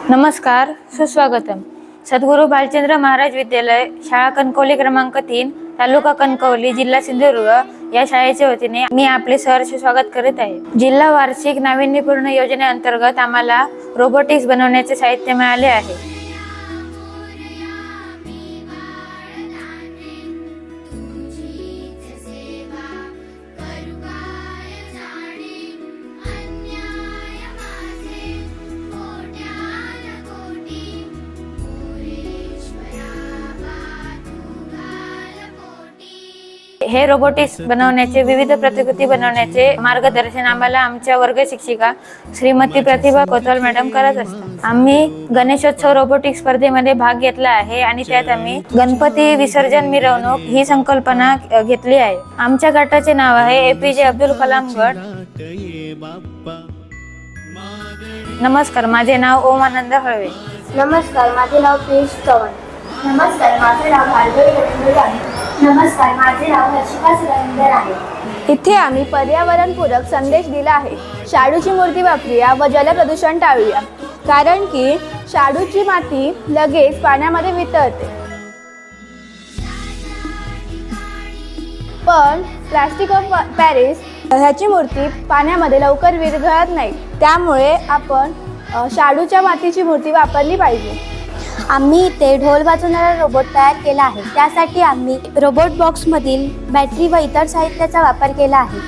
नमस्कार, सुस्वागतम। सद्गुरू बालचंद्र महाराज विद्यालय, शाळा कणकवली क्रमांक 3, तालुका कणकवली, जिल्हा सिंधुदुर्ग या शाळेच्या वतीने मी आपले सहर्ष स्वागत करीत आहे। जिल्हा वार्षिक नाविन्यपूर्ण योजनेअंतर्गत आम्हाला रोबोटिक्स बनवण्याचे साहित्य मिळाले आहे। हे रोबोटिक्स बनवण्याचे विविध प्रतिकृती बनवण्याचे मार्गदर्शन आम्हाला आमच्या वर्ग शिक्षिका श्रीमती प्रतिभा कोतवाल मॅडम करत असतात। आम्ही गणेशोत्सव रोबोटिक्स स्पर्धेमध्ये भाग घेतला आहे आणि त्यात आम्ही गणपती विसर्जन मिरवणूक ही संकल्पना घेतली आहे। आमच्या गटाचे नाव आहे APJ अब्दुल कलाम गट। नमस्कार, माझे नाव ओम आनंद हळवे। नमस्कार, माझे नाव पियुष चव्हाण। नमस्कार, माझे नाव भार्गवी रवींद्र आहे। नमस्कार, माझे नाव हर्षिका सुरेंदर आहे। इथे आम्ही पर्यावरणपूरक संदेश दिला आहे। शाडूची मूर्ती वापरूया व जलप्रदूषण टाळूया, कारण की शाडूची माती लगेच पाण्यामध्ये वितळते, पण प्लास्टिक ऑफ पॅरिस ह्याची मूर्ती पाण्यामध्ये लवकर विरघळत नाही। त्यामुळे आपण शाडूच्या मातीची मूर्ती वापरली पाहिजे। आम्ही इथे ढोल वाजवणारा रोबोट तयार केला आहे। त्यासाठी आम्ही रोबोट बॉक्समधील बॅटरी व इतर साहित्याचा वापर केला आहे।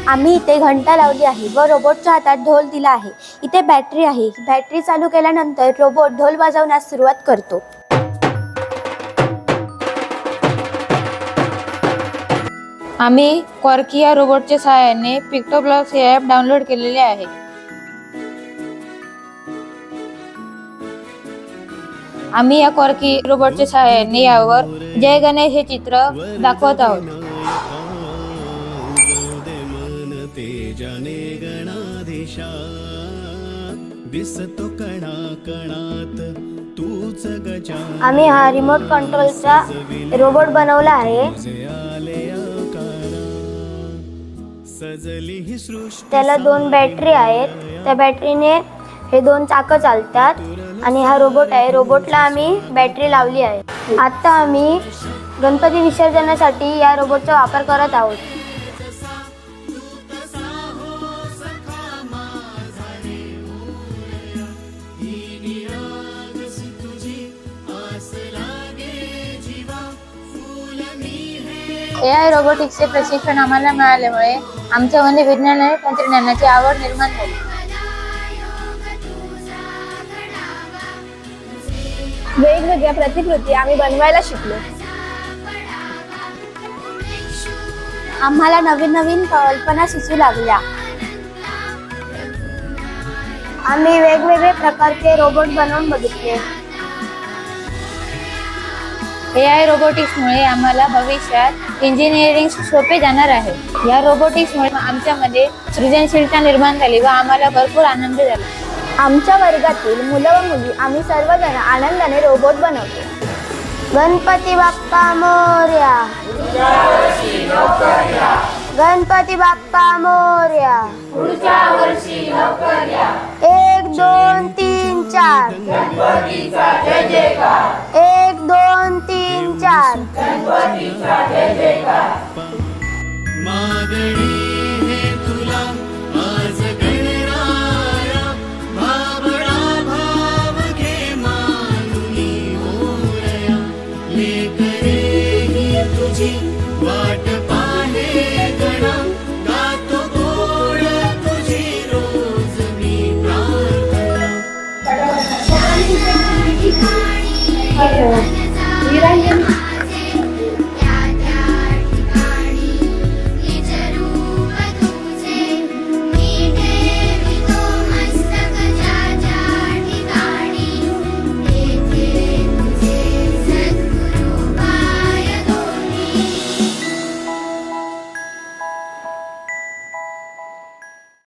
आम्ही इथे घंटा लावली आहे व रोबोटच्या हातात ढोल दिला आहे। इथे बॅटरी आहे। बॅटरी चालू केल्यानंतर रोबोट ढोल वाजवण्यास सुरुवात करतो। आम्ही क्वर्की या रोबोटच्या सहाय्याने पिक्टोब्लॉक्स हे ॲप डाउनलोड केलेले आहे। आम्ही या क्वर्की रोबोटच्या सहाय्याने यावर जय गणेश हे चित्र दाखवत आहोत। आम्ही हा रिमोट कंट्रोलचा रोबोट बनवला आहे। त्याला 2 बॅटरी आहेत। त्या बॅटरीने हे 2 चाकं चालतात आणि हा रोबोट आहे। रोबोटला आम्ही बॅटरी लावली आहे। आता आम्ही गणपती विसर्जनासाठी या रोबोटचा वापर करत आहोत। AI रोबोटिक्सचे प्रशिक्षण आम्हाला मिळाल्यामुळे आमच्यामध्ये विज्ञान आणि तंत्रज्ञानाची आवड निर्माण झाली। वेगवेगळ्या प्रतिकृती आम्ही बनवायला शिकलो। आम्हाला नवीन नवीन कल्पना सुचू लागल्या। आम्ही वेगवेगळे प्रकारचे रोबोट बनवून बघितले। AI रोबोटिक्समुळे आम्हाला भविष्यात इंजिनिअरिंग सोपे जाणार आहे। या रोबोटिक्समुळे आमच्यामध्ये सृजनशीलता निर्माण झाली व आम्हाला भरपूर आनंद झाला। आमच्या वर्गातील मुलं व मुली आम्ही सर्वजण आनंदाने रोबोट बनवतो। गणपती बाप्पा मोरया, गणपती बाप्पा मोरया, 1 2 3 4, 1 2 3 4। मागणी